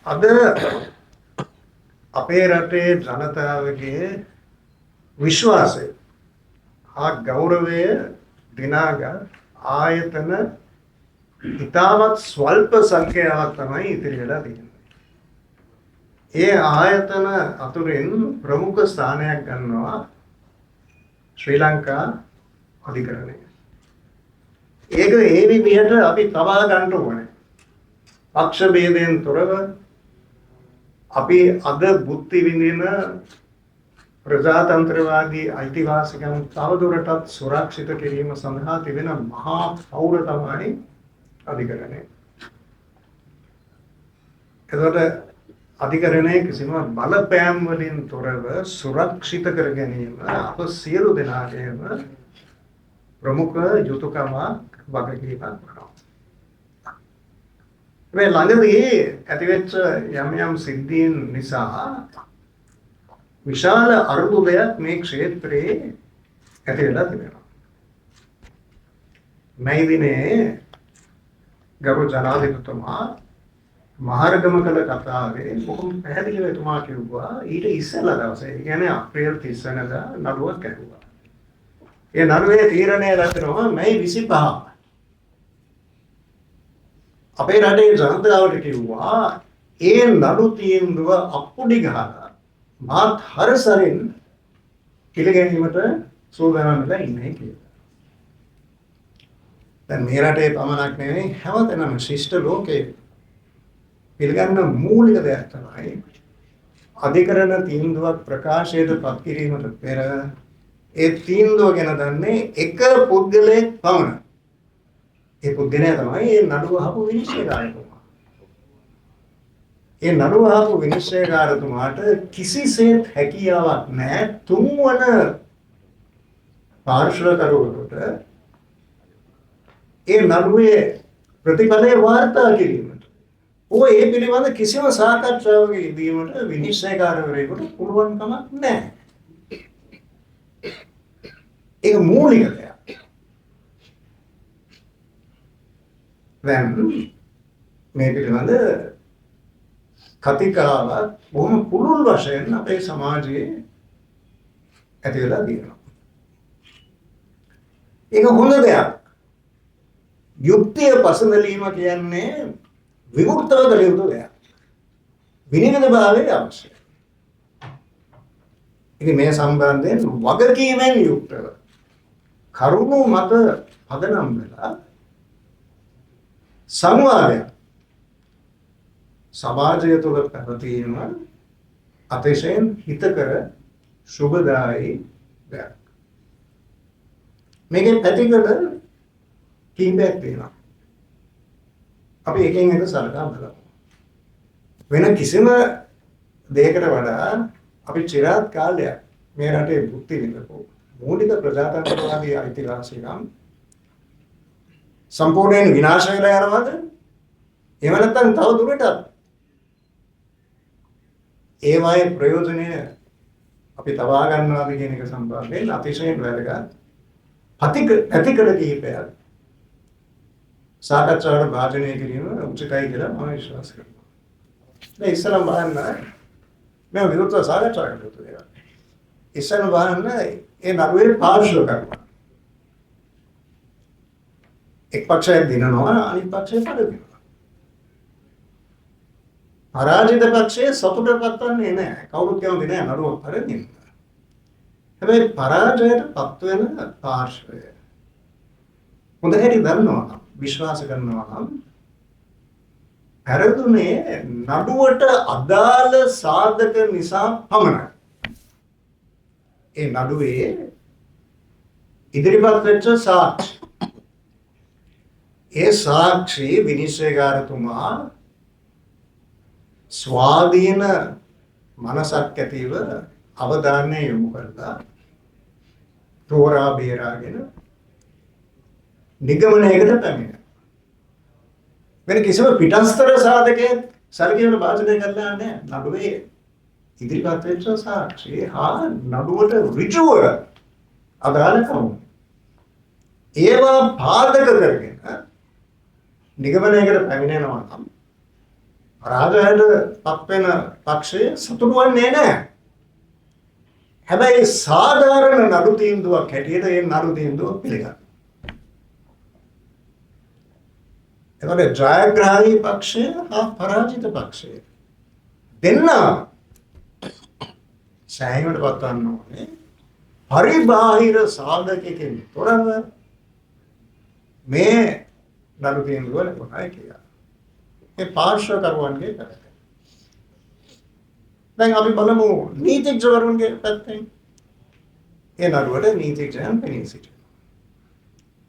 අද අපේ රටේ ජනතාවගේ විශ්වාසය හා ගෞරවය දිනාගත් ආයතන ඉතාමත් ස්වල්ප සංඛ්‍යාවක් තමයි ඉතිරි වෙලා තියෙන්නේ. ඒ ආයතන අතුරින් ප්‍රමුඛ ස්ථානයක් ගන්නවා ශ්‍රී ලංකා අධිකරණය. ඒක ඒ විදිහට අපි තබා ගන්න ඕනේ. පක්ෂ ભેදයෙන් තොරව අපි අද බුද්ධි විඳින ප්‍රජාතන්ත්‍රවාදී අයිතිවාසිකම් තවදුරටත් සුරක්ෂිත කිරීම සඳහා තිබෙන මහා පෞර තමයි අධිකරණය. ඒකට අධිකරණයේ කිසිම බලපෑම් වලින් තොරව සුරක්ෂිත කර ගැනීම අප සියලු දෙනාගේම ප්‍රමුඛ යුතුයකමක් වගකීමක් වෙනවා. මේ ළඟදී ඇතිවෙච්ච යම් සිද්ධීන් නිසා විශාල අරුබුදයක් මේ ක්ෂේත්‍රයේ ඇති වෙලා තිබෙනවා. මේ දිනේ ගරු ජනාධිපතිතුමා මහරගම කළ කතාවේ බොහොම පැහැදිලිව එතුමා කිව්වා ඊට ඉස්සෙල්ලා දවසේ, ඒ කියන්නේ අප්‍රේල් 30 වෙනිදා නඩුවක් ඇහුවා. ඒ නඩුවේ තීරණය ලැබෙනවා මේ 25. අපේ රටේ ජනතාවට කිව්වා ඒ නඩු තීන්දුව අප්පුඩි ගහලා මාත් හරසරින් පිළිගැනීමට සූදානම් වෙලා ඉන්නේ කියලා. දැන් මේ රටේ පමණක් නෙවෙයි හැමතැනම ශිෂ්ට ලෝකේ පිළිගන්න මූලික දෙයක් තමයි අධිකරණ තීන්දුවක් ප්‍රකාශයට පත් කිරීමට පෙර ඒ තීන්දුව ගැන දන්නේ එක පුද්ගලයෙක් පමණයි. ඒ පුද්ගලයා තමයි ඒ නඩුව අහපු විනිශ්චයකාරතුමා. ඒ නඩුව අහපු විනිශ්චයකාරතුමාට කිසිසේත් හැකියාවක් නැහැ තුන්වන පාර්ශ්වකරුවෙකුට ඒ නඩුවේ ප්‍රතිඵලය වාර්තා කිරීමට. ඒ පිළිබඳ කිසිම සාකච්ඡාවක යෙදීමට විනිශ්චයකාරවරයෙකුට පුළුවන් කමක් නැහැ. ඒක මූලික දෙයක්. දැන් මේ පිළිබඳ කතිකාවක් බොහොම පුළුල් වශයෙන් අපේ සමාජයේ ඇති වෙලා තියෙනවා. ඒක හොඳ දෙයක්. යුක්තිය පසඳලීම කියන්නේ විවෘතව කළ යුතු දෙයක්. විනිවිද භාවය අවශ්‍යයි. ඉතින් මේ සම්බන්ධයෙන් වගකීමෙන් යුක්තව කරුණු මත පදනම් වෙලා සංවාදයක් සමාජය තුළ පැවතීම අතිශයින් හිතකර සුබදායී දෙයක්. මේකේ පැතිකඩ කීපයක් තියෙනවා. අපි එකෙන් එක සලකා බලමු. වෙන කිසිම දෙයකට වඩා අපි চিරාත් කාලයක් මේ රටේ භුක්ති විඳපු මූලික ප්‍රජාතන්ත්‍රවාදී අයිතිවාසිකම් සම්පූර්ණයෙන් විනාශ වෙලා යනවද? එහෙම නැත්නම් තව දුරටත් ඒවායේ ප්‍රයෝජනය අපි තබා ගන්නවාද කියන එක සම්බන්ධයෙන් අතිශයින් වැදගත් පැතිකඩ කිහිපයක් සාකච්ඡාවට භාජනය කිරීම උචිතයි කියලා මම විශ්වාස කරනවා. දැන් ඉස්සරහම බලන්න මේ විරුද්ධ සාකච්ඡා කරනවා. ඉස්සරහම බලන්න ඒ නඩුවේ පාර්ශ්වකරුවා එක් පක්ෂයක් දිනනවා අනිත් පක්ෂය පරදිනවා. පරාජිත පක්ෂය සතුටටපත් වෙන්නේ නැහැ. කවුරුත් කියන්නේ නැහැ නඩුව පරදින්න. හැබැයි පරාජයට පත් වෙන පාර්ශ්වය හොඳ හැටි දන්නවා විශ්වාස කරනවා නම් පෙරදුනේ නඩුවට අදාළ සාධක නිසා පමණයි. ඒ නඩුවේ ඉදිරිපත් වෙච්ච සාක්ෂි ඒ සාක්ෂි විනිශ්චයකාරතුමා ස්වාධීන මනසක් ඇතිව අවධානය යොමු කරලා තෝරා බේරාගෙන නිගමනයකට පැමිණෙනවා. වෙන කිසිම පිටස්තර සාධකයක් සැලකීමට භාජනය කරලා නැහැ. නඩුවේ ඉදිරිපත් වෙච්ච සාක්ෂි හා නඩුවට ඍජුව අදාළ කරුණු ඒවා පාදක කරගෙන නිගමනයකට පැමිණෙනවා නම් පරාජයට පත් වෙන පක්ෂය සතුටු වෙන්නේ නැහැ. හැබැයි සාධාරණ නඩු තීන්දුවක් හැටියට ඒ නඩු තීන්දුව පිළිගන්නවා. එතකොට ජයග්‍රාහී පක්ෂය හා පරාජිත පක්ෂය දෙන්න සෑහීමට පත්වන්න ඕනේ. පරිබාහිර සාධකයකින් තොරව මේ නඩු තීන්දුව ලැබුණා කියලා. ඒ පාර්ශ්වකරුවන්ගේ පැත්තෙන්. දැන් අපි බලමු නීතිඥවරුන්ගේ පැත්තෙන්. ඒ නඩුවට නීතිඥයන් පෙනී සිටිනවා.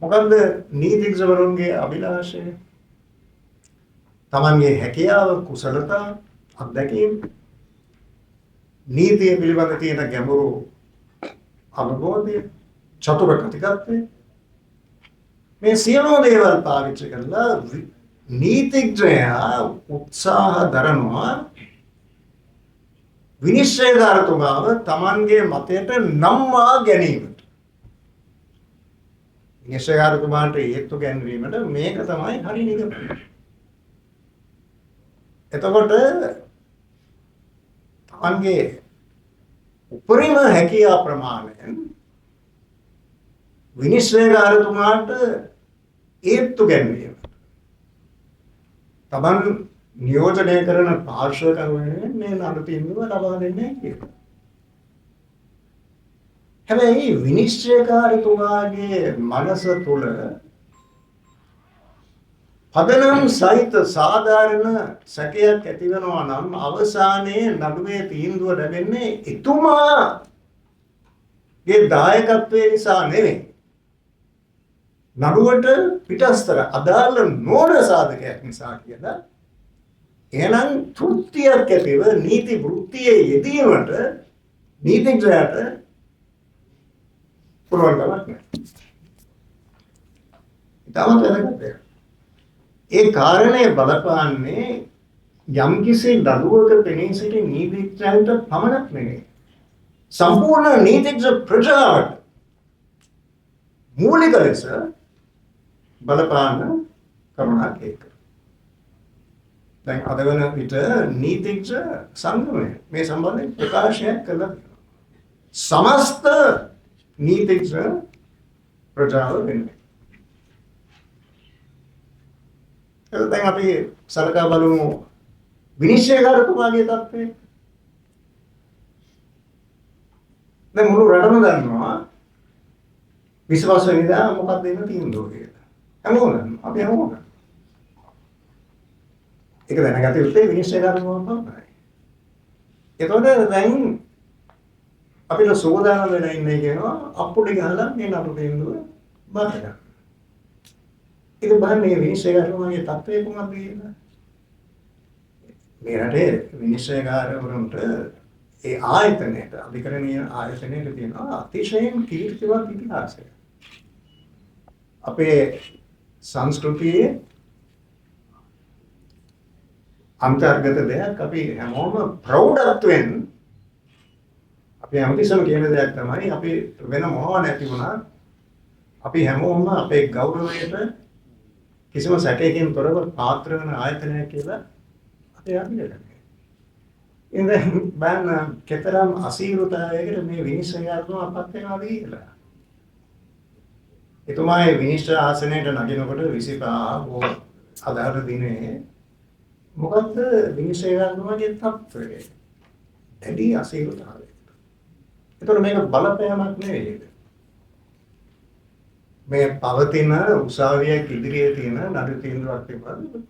මොකද නීතිඥවරුන්ගේ අභිලාෂය? තමන්ගේ හැකියාව, කුසලතා, අත්දැකීම්, නීතිය පිළිබඳ තියෙන ගැඹුරු අවබෝධය, චතුර කතිකත්වය, මේ සියලු දේවල් පාවිච්චි කරලා නීතිඥයා උත්සාහ දරනවා විනිශ්චයකාරතුමාව තමන්ගේ මතයට නම්වා ගැනීමට. විනිශ්චයකාරතුමාට හේතු ගැන්වීමට මේක තමයි හරි නිගමනය. එතකොට තමන්ගේ උපරිම හැකියා ප්‍රමාණයෙන් විනිශ්චයකාරතුමාට හේතු ගැන්වීම. තමන් නියෝජනය කරන පාර්ශ්වකරුවෙන් මේ නඩු තීන්දුව ලබා දෙන්නේ කියලා. හැබැයි විනිශ්චයකාරතුමාගේ මනස තුළ පදනම් සහිත සාධාරණ සැකයක් ඇති වෙනවා නම් අවසානයේ නඩුවේ තීන්දුව ලැබෙන්නේ එතුමාගේ දායකත්වය නිසා නෙවෙයි. නඩුවට පිටස්තර අදාළ නොවන සාධකයක් නිසා කියලා. එහෙනම් තෘප්තියක් ඇතිව නීති වෘත්තියේ යෙදීමට නීතිඥයාට පුළුවන් කමක් නැහැ. ඊටම වැදගත්. ඒ කාරණය බලපාන්නේ යම්කිසි නඩුවක පෙනී සිටි නීතිඥයන්ට පමණක් නෙවෙයි. සම්පූර්ණ නීතිඥ ප්‍රජාවට මූලික ලෙස බලපාන කරුණක් ඒක. දැන් අද වන විට නීතිඥ සංගමය මේ සම්බන්ධයෙන් ප්‍රකාශයක් කළා. සමස්ත නීතිඥ ප්‍රජාව වෙනුවෙන්. දැන් අපි සලකා බලමු විනිශ්චයකාරතුමාගේ තත්ත්වය. දැන් මුළු රටම දන්නවා 25 වෙනිදා මොකක්ද වෙන තීන්දුව කියලා. හැමෝම දන්නවා. අපි හැමෝම දන්නවා. ඒක දැනගත යුත්තේ විනිශ්චයකාරතුමා පමණයි. ඒතකොට දැන් අපිට සෝදානම් වෙලා ඉන්නේ කියනවා අප්පුඩි ගහලා මේ නඩු තීන්දුව බාර ගන්න. ඒක බලන්නේ විනිශ්චයකාරතුමාගේ තත්ත්වය කොහොමද කියලා. මේ රටේ විනිශ්චයකාරවරුන්ට ඒ ආයතනයේ අධිකරණීය ආයතනයේ තියෙන අතිශයින් කීර්තිවත් ඉතිහාසයක්. අපේ සංස්කෘතියේ අන්තර්ගත දෙයක්. අපි හැමෝම ප්‍රෞಢත්වයෙන් අපි හැමතිස්සම කියන දෙයක් තමයි අපි වෙන මොනවා නැති වුණා අපි හැමෝම අපේ ගෞරවයට කිසිම සැකයකින් තොරව පාත්‍ර වෙන ආයතනයක් කියලා අපි අඳිනවා. ඉතින් බෑන කතරම් අසීරුතාවයකට මේ විනිශ්චයකාරතුමා අපත් වෙනවා කියලා. එතුමාගේ විනිශ්චය ආසනයට නගිනකොට 25 අදාළ දිනේ මොකද්ද විනිශ්චයකාරතුමාගේ තත්ත්වය? දැඩි අසීරුතාවය. ඒතර මේක බලපෑමක් නෙවෙයි. මේ පවතින උසාවියක් ඉදිරියේ තියෙන නඩු තීන්දුවක් පිළිබඳ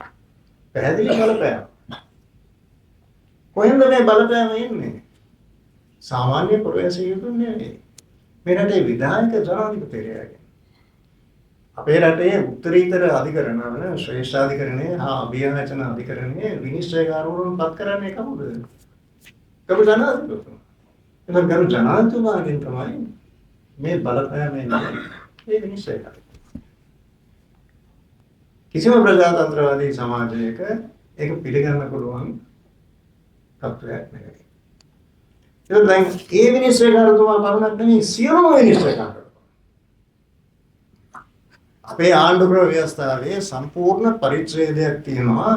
පැහැදිලි බලපෑමක්. කොහෙන්ද මේ බලපෑම එන්නේ? සාමාන්‍ය ප්‍රවේශිකයන් නෙවෙයි. මේ රටේ විධායක ජනාධිපතිවරයාගේ. අපේ රටේ උත්තරීතර අධිකරණ වන ශ්‍රේෂ්ඨාධිකරණය හා අභියාචන අධිකරණයේ විනිශ්චයකාරවරුන් පත් කරන්නේ කවුද? ගරු ජනාධිපතිතුමා. එතකොට ගරු ජනාධිපතිතුමාගෙන් තමයි මේ බලපෑම එන්නේ. ඒ විනිශ්චයකාරය. කිසිම ප්‍රජාතන්ත්‍රවාදී සමාජයක ඒක පිළිගන්න පුළුවන් තත්ත්වයක් නෙවෙයි. ඒක දැන් ඒ විනිශ්චයකාරතුමා පමණක් නෙවෙයි සියලුම විනිශ්චයකාරතුමා. අපේ ආණ්ඩුක්‍රම ව්‍යවස්ථාවේ සම්පූර්ණ පරිච්ඡේදයක් තියෙනවා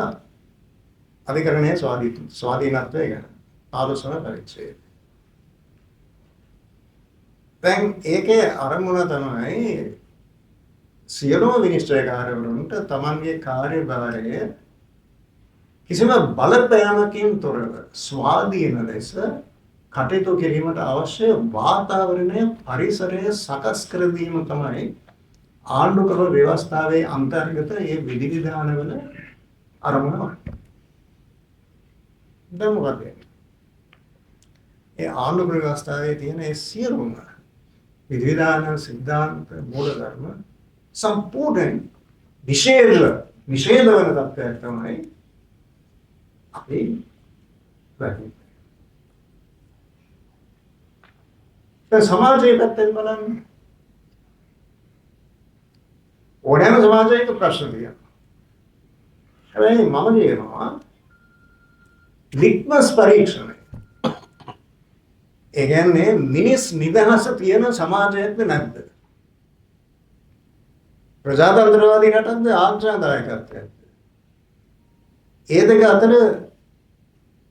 අධිකරණයේ ස්වාධීනත්වය ගැන ආලෝචන පරිච්ඡේදය. දැන් ඒකේ අරමුණ තමයි සියලුම විනිශ්චයකාරවරුන්ට තමන්ගේ කාර්යභාරය කිසිම බලපෑමකින් තොරව ස්වාධීන ලෙස කටයුතු කිරීමට අවශ්‍ය වාතාවරණය පරිසරය සකස් කර දීම තමයි ආණ්ඩුක්‍රම ව්‍යවස්ථාවේ අන්තර්ගත මේ විධිවිධානවල අරමුණ වන්නේ. දැන් මොකද ඒ ආණ්ඩුක්‍රම ව්‍යවස්ථාවේ තියෙන ඒ සියලුම විධිවිධාන සිද්ධාන්ත මූලධර්ම සම්පූර්ණ නිෂේධ වන තත්ත්වයක් තමයි අපි දැක්කේ. දැන් සමාජයේ පැත්තෙන් බලන්න ඕනෑම සමාජයක ප්‍රශ්න තියෙනවා. හැබැයි මම කියනවා ලිට්මස් පරීක්ෂණය. ඒ කියන්නේ මිනිස් නිදහස තියෙන සමාජයක්ද නැද්ද? ප්‍රජාතන්ත්‍රවාදී රටක්ද ආඥාදායකත්වයක්ද? ඒ දෙක අතර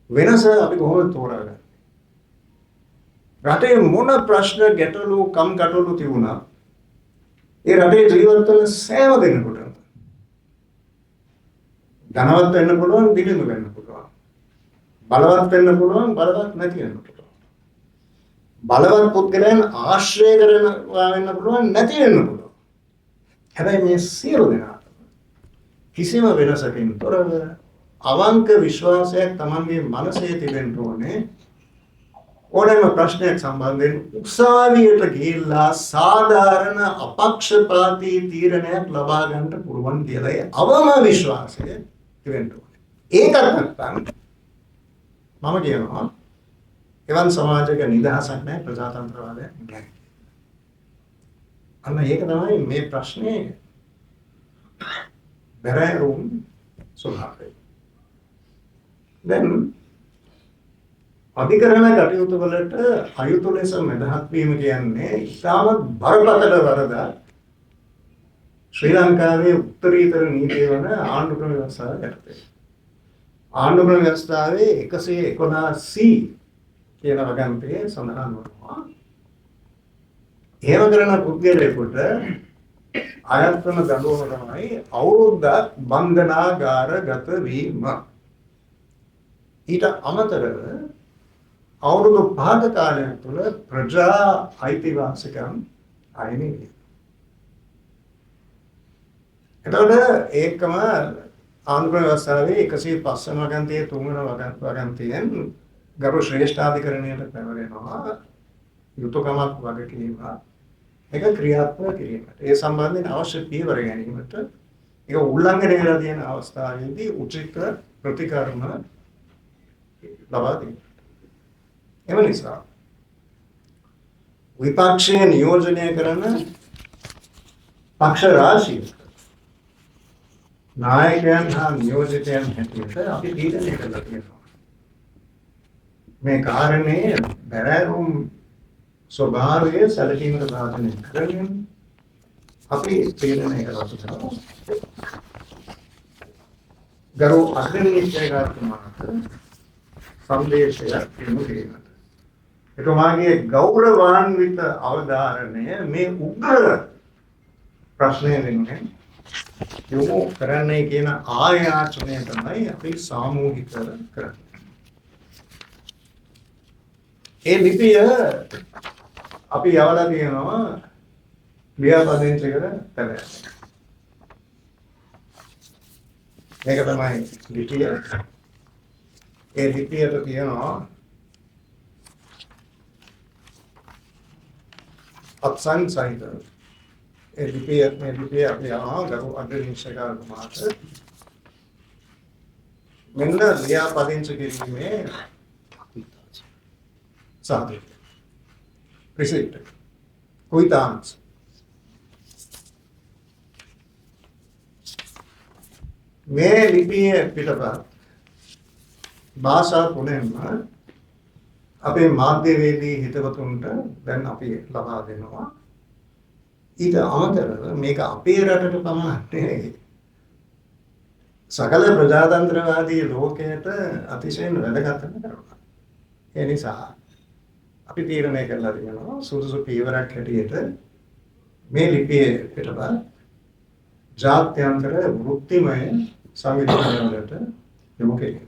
වෙනස අපි කොහොමද තෝරාගන්නේ? රටේ මොන ප්‍රශ්න ගැටලු කම්කටොළු තිබුණා ඒ රටේ ජීවත් වෙන සෑම දෙනෙකුටම ධනවත් වෙන්න පුළුවන්, දිලිඳු වෙන්න පුළුවන්, බලවත් වෙන්න පුළුවන්, බලවත් නැති වෙන්න පුළුවන්, බලවත් පුද්ගලයන් ආශ්‍රය කරනවා වෙන්න පුළුවන්, නැති වෙන්න පුළුවන්. හැබැයි මේ සියලු දෙනාට කිසිම වෙනසකින් තොරව අවංක විශ්වාසයක් Tamanගේ මනසේ තිබෙන්න ඕනේ. ඕනෑම ප්‍රශ්නයක් සම්බන්ධයෙන් උසාවියට ගිහිල්ලා සාධාරණ අපක්ෂපාතී තීරණයක් ලබා ගන්න පුළුවන් කියලා අවම විශ්වාසය තිබෙන්න ඕනේ. ඒකත් නැත්නම් මම කියනවා එවන් සමාජයක නිදහසක් නැහැ, ප්‍රජාතන්ත්‍රවාදයක් නැහැ. අන්න ඒක තමයි මේ ප්‍රශ්නේ බැරෑරුම් ස්වභාවය. දැන් අධිකරණ කටයුතු වලට අයුතු ලෙස මැදහත් වීම කියන්නේ ඉතාමත් බරපතල වරදක් ශ්‍රී ලංකාවේ උත්තරීතර නීතිය වන ආණ්ඩුක්‍රම ව්‍යවස්ථාව යටතේ. ආණ්ඩුක්‍රම ව්‍යවස්ථාවේ 111C කියන වගන්තියේ සඳහන් වෙනවා. එහෙම කරන පුද්ගලයෙකුට අයත් වන දඬුවම තමයි අවුරුද්දක් බන්ධනාගාරගත වීම. ඊට අමතරව අවුරුදු 5ක කාලයක් තුළ ප්‍රජා අයිතිවාසිකම් අයිති වෙනවා. එතකොට ඒකම ආණ්ඩුක්‍රම ව්‍යවස්ථාවේ 105 වන වගන්තියේ 3 වන වගන්තියෙන් ගරු ශ්‍රේෂ්ඨාධිකරණයට පැවරෙනවා යුතුයකමක් වගකීමක් ඒක ක්‍රියාත්මක කිරීමට. ඒ සම්බන්ධයෙන් අවශ්‍ය පියවර ගැනීමට ඒක උල්ලංඝනය කරලා තියෙන අවස්ථාවේදී උචිත ප්‍රතිකර්ම ලබා දෙන්න. එම නිසා විපක්ෂයේ නියෝජනය කරන පක්ෂ රාශිය නායකයන් හා නියෝජිතයන් හැටියට අපි තීරණය කළා තියෙනවා. මේ කාරණේ බැරෑරුම් ස්වභාවය සැලකීමට සාධනය කරගෙන අපි තීරණය කළා තියෙනවා. ගරු අග්‍රනීතිකාරතුමාට සංදේශයක් දෙනු කිරීමට. එතුමාගේ ගෞරවාන්විත අවධාරණය මේ උග්‍ර ප්‍රශ්නය වෙනුවෙන් යොමු කරන්නේ කියන ආයාචනය තමයි අපි සාමූහික කරන්නේ. ඒ ලිපිය අපි යවලා තියෙනවා ලියාපදිංචි කර තැනට. මේක තමයි ලිපිය. ඒ ලිපියට තියෙනවා අත්සන් සහිත ඒ ලිපිය අපි යනවා ගරු අග්‍රනීතිකාරතුමාට මෙන්න ලියාපදිංචි කිරීමේ සාධක රිසිප්ට් කුයිතාන්ස් මේ ලිපියේ පිටපත් භාෂා තුනෙන්ම අපේ මාධ්‍යවේදී හිතවතුන්ට දැන් අපි ලබා දෙනවා. ඊට අමතරව මේක අපේ රටට පමණක් නෙවෙයි සකල ප්‍රජාතන්ත්‍රවාදී ලෝකයට අතිශයින් වැදගත් කරනවා. ඒ නිසා අපි තීරණය කළා තියෙනවා සුදුසු පීවරක් හැටියට මේ ලිපියේ පිටපත් ජාත්‍යන්තර වෘත්තිමය සංවිධානවලට යොමු කෙරේ.